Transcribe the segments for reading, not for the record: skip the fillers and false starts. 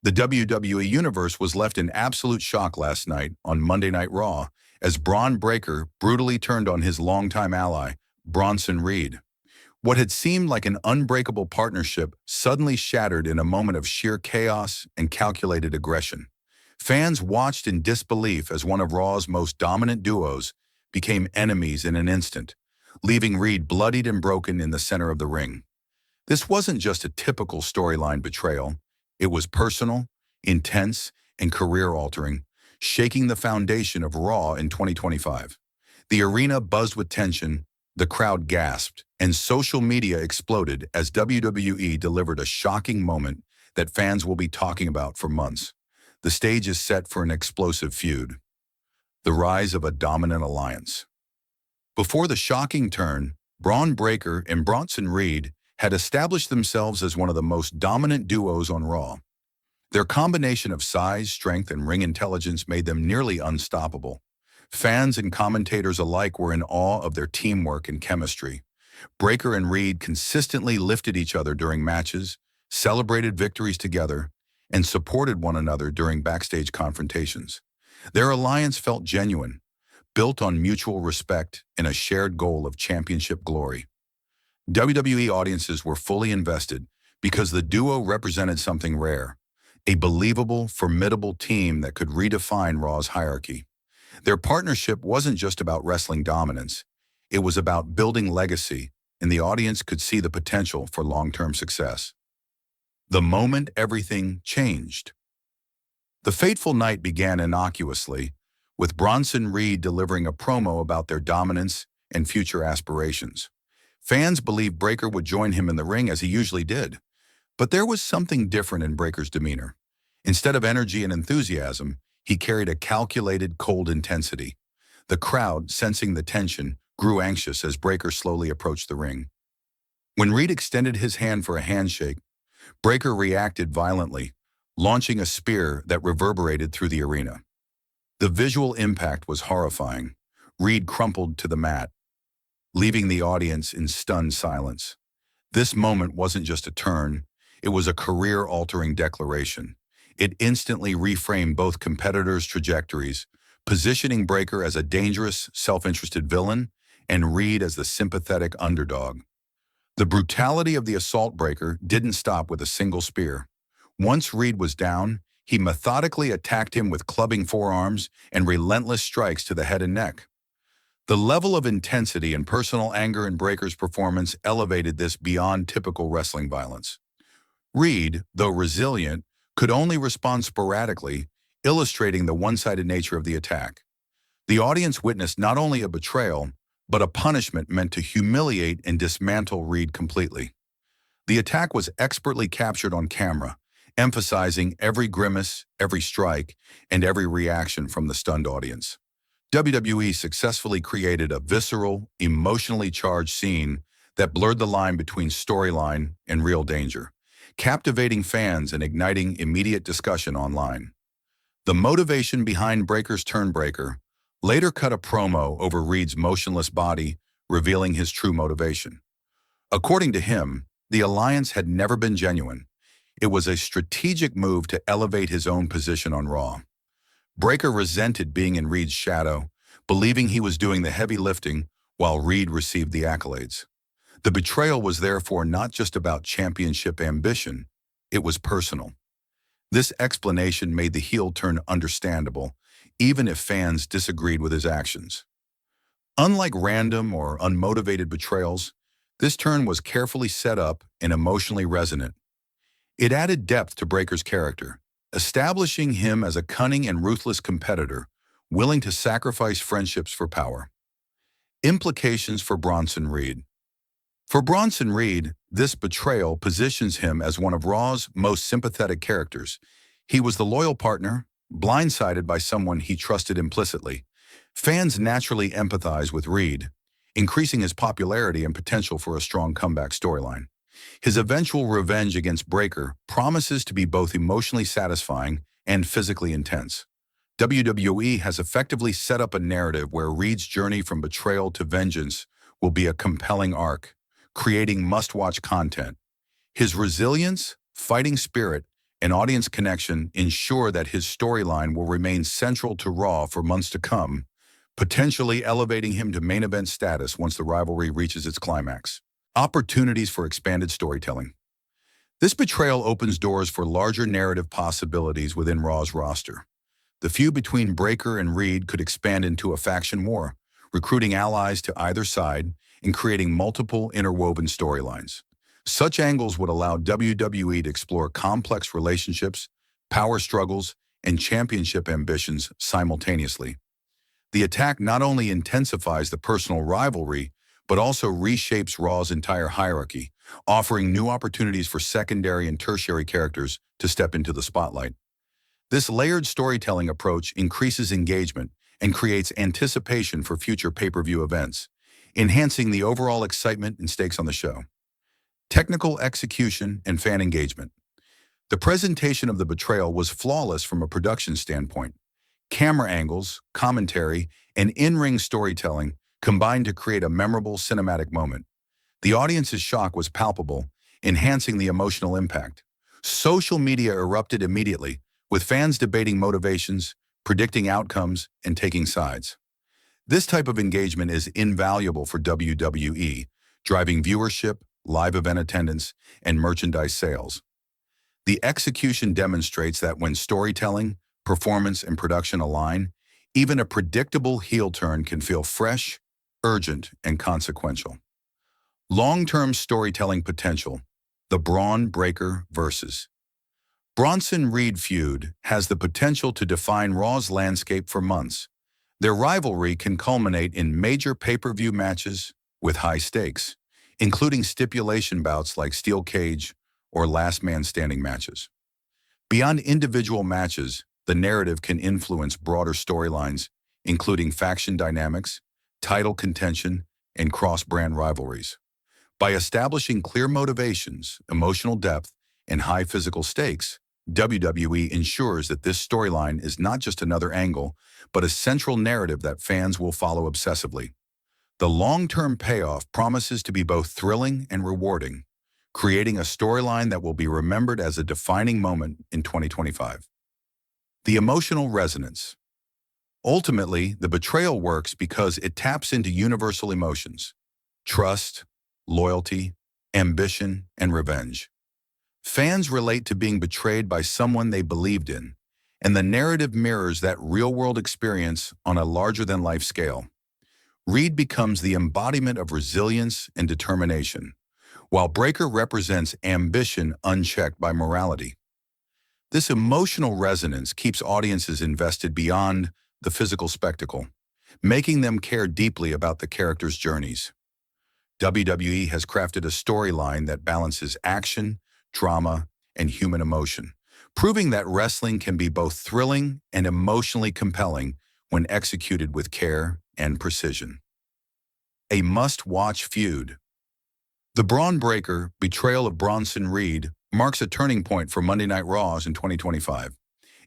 The WWE Universe was left in absolute shock last night on Monday Night Raw as Bron Breakker brutally turned on his longtime ally, Bronson Reed. What had seemed like an unbreakable partnership suddenly shattered in a moment of sheer chaos and calculated aggression. Fans watched in disbelief as one of Raw's most dominant duos became enemies in an instant, leaving Reed bloodied and broken in the center of the ring. This wasn't just a typical storyline betrayal. It was personal, intense, and career-altering, shaking the foundation of Raw in 2025. The arena buzzed with tension, the crowd gasped, and social media exploded as WWE delivered a shocking moment that fans will be talking about for months. The stage is set for an explosive feud, the rise of a dominant alliance. Before the shocking turn, Bron Breakker and Bronson Reed had established themselves as one of the most dominant duos on Raw. Their combination of size, strength, and ring intelligence made them nearly unstoppable. Fans and commentators alike were in awe of their teamwork and chemistry. Breakker and Reed consistently lifted each other during matches, celebrated victories together, and supported one another during backstage confrontations. Their alliance felt genuine, built on mutual respect and a shared goal of championship glory. WWE audiences were fully invested because the duo represented something rare, a believable, formidable team that could redefine Raw's hierarchy. Their partnership wasn't just about wrestling dominance, it was about building legacy, and the audience could see the potential for long-term success. The moment everything changed. The fateful night began innocuously, with Bronson Reed delivering a promo about their dominance and future aspirations. Fans believed Breakker would join him in the ring as he usually did, but there was something different in Breakker's demeanor. Instead of energy and enthusiasm, he carried a calculated, cold intensity. The crowd, sensing the tension, grew anxious as Breakker slowly approached the ring. When Reed extended his hand for a handshake, Breakker reacted violently, launching a spear that reverberated through the arena. The visual impact was horrifying. Reed crumpled to the mat, leaving the audience in stunned silence. This moment wasn't just a turn, it was a career-altering declaration. It instantly reframed both competitors' trajectories, positioning Breakker as a dangerous, self-interested villain and Reed as the sympathetic underdog. The brutality of the assault Breakker didn't stop with a single spear. Once Reed was down, he methodically attacked him with clubbing forearms and relentless strikes to the head and neck. The level of intensity and personal anger in Breakker's performance elevated this beyond typical wrestling violence. Reed, though resilient, could only respond sporadically, illustrating the one-sided nature of the attack. The audience witnessed not only a betrayal, but a punishment meant to humiliate and dismantle Reed completely. The attack was expertly captured on camera, emphasizing every grimace, every strike, and every reaction from the stunned audience. WWE successfully created a visceral, emotionally charged scene that blurred the line between storyline and real danger, captivating fans and igniting immediate discussion online. The motivation behind Breakker's turn. Breakker later cut a promo over Reed's motionless body, revealing his true motivation. According to him, the alliance had never been genuine. It was a strategic move to elevate his own position on Raw. Breakker resented being in Reed's shadow, believing he was doing the heavy lifting while Reed received the accolades. The betrayal was therefore not just about championship ambition, it was personal. This explanation made the heel turn understandable, even if fans disagreed with his actions. Unlike random or unmotivated betrayals, this turn was carefully set up and emotionally resonant. It added depth to Breakker's character, establishing him as a cunning and ruthless competitor, willing to sacrifice friendships for power. Implications for Bronson Reed. For Bronson Reed, this betrayal positions him as one of Raw's most sympathetic characters. He was the loyal partner, blindsided by someone he trusted implicitly. Fans naturally empathize with Reed, increasing his popularity and potential for a strong comeback storyline. His eventual revenge against Breakker promises to be both emotionally satisfying and physically intense. WWE has effectively set up a narrative where Reed's journey from betrayal to vengeance will be a compelling arc, creating must-watch content. His resilience, fighting spirit, and audience connection ensure that his storyline will remain central to Raw for months to come, potentially elevating him to main event status once the rivalry reaches its climax. Opportunities for expanded storytelling. This betrayal opens doors for larger narrative possibilities within Raw's roster. The feud between Breakker and Reed could expand into a faction war, recruiting allies to either side and creating multiple interwoven storylines. Such angles would allow WWE to explore complex relationships, power struggles, and championship ambitions simultaneously. The attack not only intensifies the personal rivalry, but also reshapes Raw's entire hierarchy, offering new opportunities for secondary and tertiary characters to step into the spotlight. This layered storytelling approach increases engagement and creates anticipation for future pay-per-view events, enhancing the overall excitement and stakes on the show. Technical execution and fan engagement. The presentation of the betrayal was flawless from a production standpoint. Camera angles, commentary, and in-ring storytelling combined to create a memorable cinematic moment. The audience's shock was palpable, enhancing the emotional impact. Social media erupted immediately, with fans debating motivations, predicting outcomes, and taking sides. This type of engagement is invaluable for WWE, driving viewership, live event attendance, and merchandise sales. The execution demonstrates that when storytelling, performance, and production align, even a predictable heel turn can feel fresh, urgent, and consequential. Long-term storytelling potential. The Bron Breakker vs. Bronson Reed feud has the potential to define Raw's landscape for months. Their rivalry can culminate in major pay-per-view matches with high stakes, including stipulation bouts like steel cage or last man standing matches. Beyond individual matches, the narrative can influence broader storylines, including faction dynamics, title contention, and cross-brand rivalries. By establishing clear motivations, emotional depth, and high physical stakes, WWE ensures that this storyline is not just another angle, but a central narrative that fans will follow obsessively. The long-term payoff promises to be both thrilling and rewarding, creating a storyline that will be remembered as a defining moment in 2025. The emotional resonance. Ultimately, the betrayal works because it taps into universal emotions: trust, loyalty, ambition, and revenge. Fans relate to being betrayed by someone they believed in, and the narrative mirrors that real-world experience on a larger-than-life scale. Reed becomes the embodiment of resilience and determination, while Breakker represents ambition unchecked by morality. This emotional resonance keeps audiences invested beyond the physical spectacle, making them care deeply about the characters' journeys. WWE has crafted a storyline that balances action, drama, and human emotion, proving that wrestling can be both thrilling and emotionally compelling when executed with care and precision. A must-watch feud. The Bron Breakker betrayal of Bronson Reed marks a turning point for Monday Night Raws in 2025.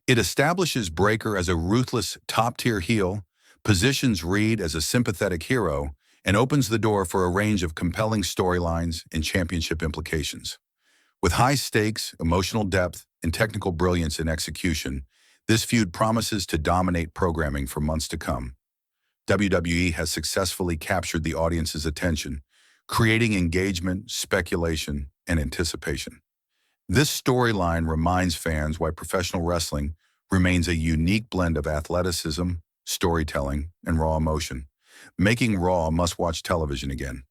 It establishes Breakker as a ruthless, top-tier heel, positions Reed as a sympathetic hero, and opens the door for a range of compelling storylines and championship implications. With high stakes, emotional depth, and technical brilliance in execution, this feud promises to dominate programming for months to come. WWE has successfully captured the audience's attention, creating engagement, speculation, and anticipation. This storyline reminds fans why professional wrestling remains a unique blend of athleticism, storytelling, and raw emotion, making Raw must-watch television again.